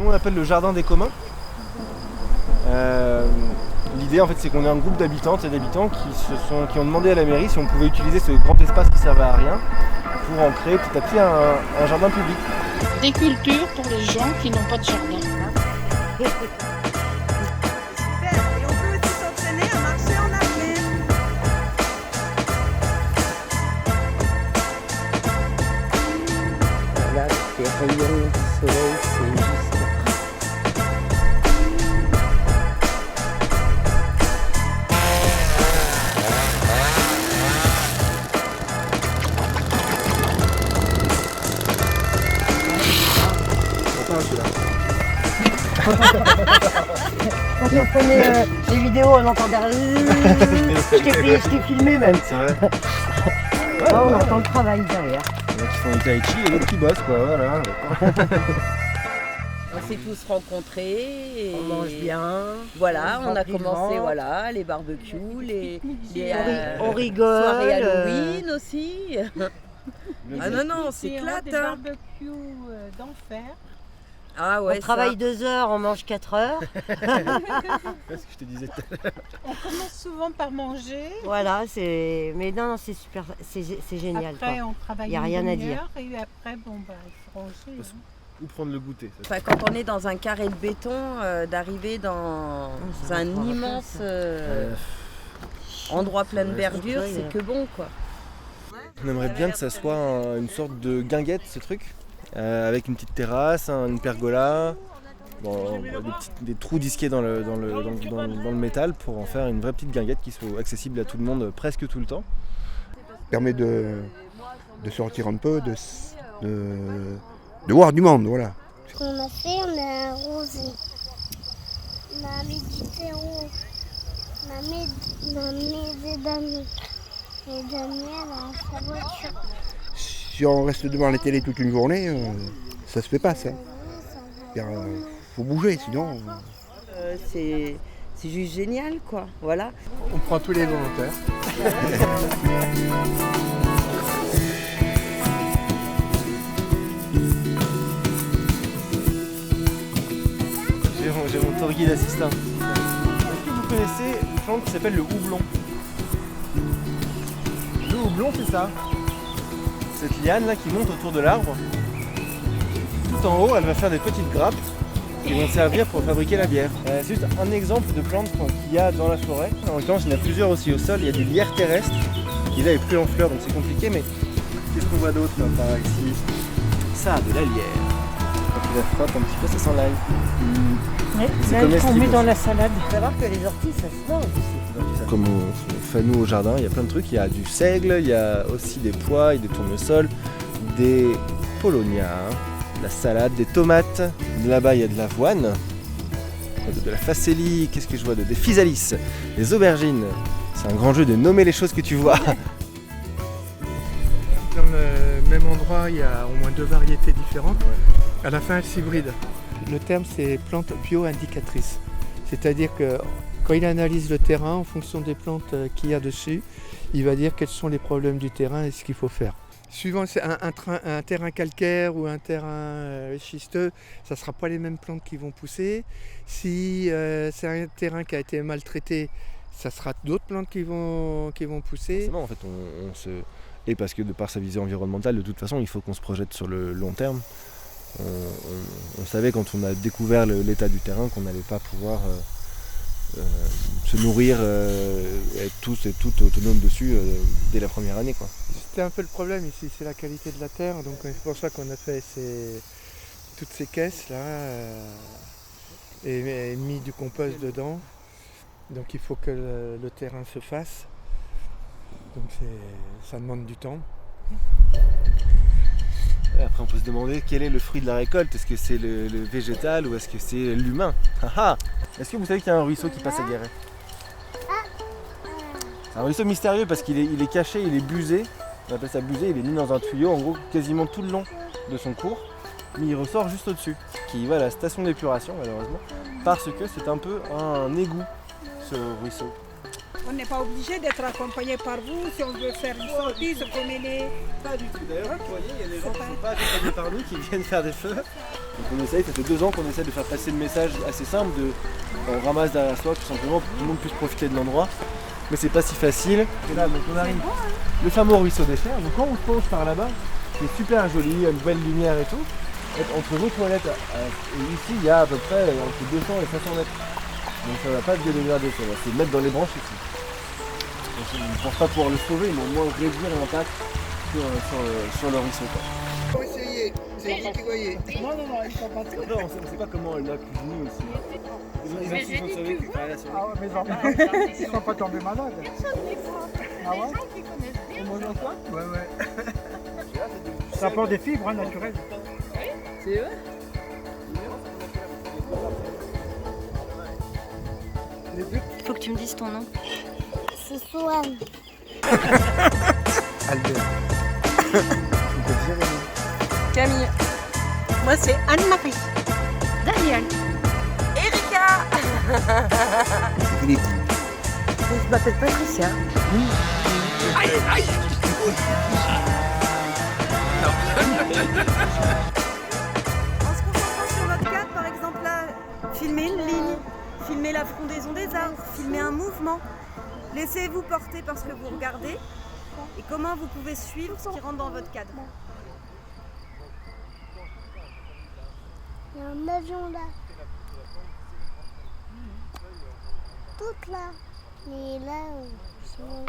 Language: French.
Nous on appelle le jardin des communs. L'idée en fait c'est qu'on est un groupe d'habitantes et d'habitants qui ont demandé à la mairie si on pouvait utiliser ce grand espace qui servait à rien pour en créer petit à petit un jardin public. Des cultures pour les gens qui n'ont pas de jardin. Super, et on peut aussi s'entraîner à marcher en apnée. Là, les rayons du soleil, c'est juste... Quand on prenait les vidéos, on entendait je t'ai filmé même. C'est vrai. Là, on entend le travail derrière. Il y en a qui font du tai chi et d'autres qui bossent quoi, voilà. On s'est tous rencontrés et On mange bien. voilà, on a commencé tranquillement. les barbecues, les On rigole. soirées Halloween aussi. Ah non, on s'éclate. Des barbecues d'enfer. Ah ouais, On travaille 2 heures, on mange 4 heures. C'est ce que je te disais tout à l'heure. On commence souvent par manger. Voilà, c'est. Mais non, c'est super, c'est génial. Après, quoi. on travaille Y a une rien à demi-heure et après, bon, bah, il faut ranger. hein. Ou prendre le goûter. Ça. Enfin, quand on est dans un carré de béton, d'arriver dans ça un va prendre la immense place, endroit plein de verdure, ouais, c'est que bon quoi. On aimerait bien que ça soit une sorte de guinguette ce truc, avec une petite terrasse, une pergola, des trous disqués dans le métal pour en faire une vraie petite guinguette qui soit accessible à tout le monde presque tout le temps. Permet de sortir un peu, de voir du monde, voilà. Ce qu'on a fait, on a arrosé. On a mis du terreau. On a mis des damiers. Et Daniel a sa voiture. Si on reste devant la télé toute une journée, ça se fait pas ça. Faut bouger sinon. C'est juste génial quoi, voilà. On prend tous les volontaires. J'ai mon tour guide assistant. Est-ce que vous connaissez une plante qui s'appelle le houblon? Le houblon c'est ça. Cette liane là qui monte autour de l'arbre. Tout en haut elle va faire des petites grappes qui vont servir pour fabriquer la bière. C'est juste un exemple de plante qu'il y a dans la forêt. En l'occurrence il y en a plusieurs aussi au sol. Il y a du lierre terrestre qui là est plus en fleurs donc c'est compliqué, mais qu'est-ce qu'on voit d'autre là par ici? Ça, de la lierre. Quand tu la frottes un petit peu ça sent l'ail. Ouais, C'est là, comestible on met dans aussi. la salade. Il faut savoir que les orties, ça se mange aussi. Comme on fait nous au jardin, il y a plein de trucs. Il y a du seigle, il y a aussi des pois, des tournesols, des polonia, de la salade, des tomates. Là-bas, il y a de l'avoine, de la facélie, qu'est-ce que je vois des physalis, des aubergines. C'est un grand jeu de nommer les choses que tu vois. Dans le même endroit, il y a au moins 2 variétés différentes. À la fin, elles s'hybrident. Le terme, c'est plante bio-indicatrice. C'est-à-dire que quand il analyse le terrain, en fonction des plantes qu'il y a dessus, il va dire quels sont les problèmes du terrain et ce qu'il faut faire. Suivant c'est un terrain calcaire ou un terrain schisteux, ça ne sera pas les mêmes plantes qui vont pousser. Si c'est un terrain qui a été maltraité, ça sera d'autres plantes qui vont pousser. Forcément, en fait, et parce que de par sa vision environnementale, de toute façon, il faut qu'on se projette sur le long terme. On savait quand on a découvert l'état du terrain qu'on n'allait pas pouvoir se nourrir, être tous et toutes autonomes dessus dès la première année, quoi. C'était un peu le problème ici, c'est la qualité de la terre, donc c'est pour ça qu'on a fait toutes ces caisses là et mis du compost dedans. Donc il faut que le terrain se fasse, donc ça demande du temps. Et après on peut se demander quel est le fruit de la récolte, est-ce que c'est le végétal ou est-ce que c'est l'humain? Est-ce que vous savez qu'il y a un ruisseau qui passe à Guéret? C'est un ruisseau mystérieux parce qu'il est caché, il est busé, on appelle ça busé, il est mis dans un tuyau en gros quasiment tout le long de son cours, mais il ressort juste au-dessus, qui va à la station d'épuration malheureusement, parce que c'est un peu un égout ce ruisseau. On n'est pas obligé d'être accompagné par vous si on veut faire une sortie, se promener. Pas du tout. D'ailleurs, vous voyez, il y a des gens qui ne sont pas accompagnés par nous qui viennent faire des feux. Donc on essaye, ça fait 2 ans qu'on essaie de faire passer le message assez simple on ramasse derrière soi tout simplement pour que tout le monde puisse profiter de l'endroit. Mais c'est pas si facile. Et là donc on arrive le fameux ruisseau des Fers. Donc quand on se penche par là-bas, c'est super joli, une belle lumière et tout. Entre vos toilettes et ici il y a à peu près entre 200 et 500 mètres. Donc ça va pas se dégrader, ça va se mettre dans les branches ici. Donc, je ne pense pas pouvoir le sauver, mais au moins réduire l'impact sur le ruisseau. Pour essayer, c'est vous qui voyez. Non, ils sont pas trop. Non, on ne sait pas comment elle l'a cuisiné aussi. Ils ont survécu. Ah ouais, mes enfants, ils sont pas tombés malades. Ah ouais? On mange encore? Ouais, ouais. Ça apporte des fibres naturelles. C'est eux? Faut que tu me dises ton nom. C'est Swan. Albert. Camille. Moi, c'est Anne-Marie. Daniel. Erika. C'est Philippe. Je m'appelle Patricia. En se concentrant sur notre cadre, par exemple là, filmer une ligne, filmer la frondaison des arbres, filmer un mouvement. Laissez-vous porter par ce que vous regardez et comment vous pouvez suivre ce qui rentre dans votre cadre. Il y a un avion là. Toute là. Mais là, c'est bon.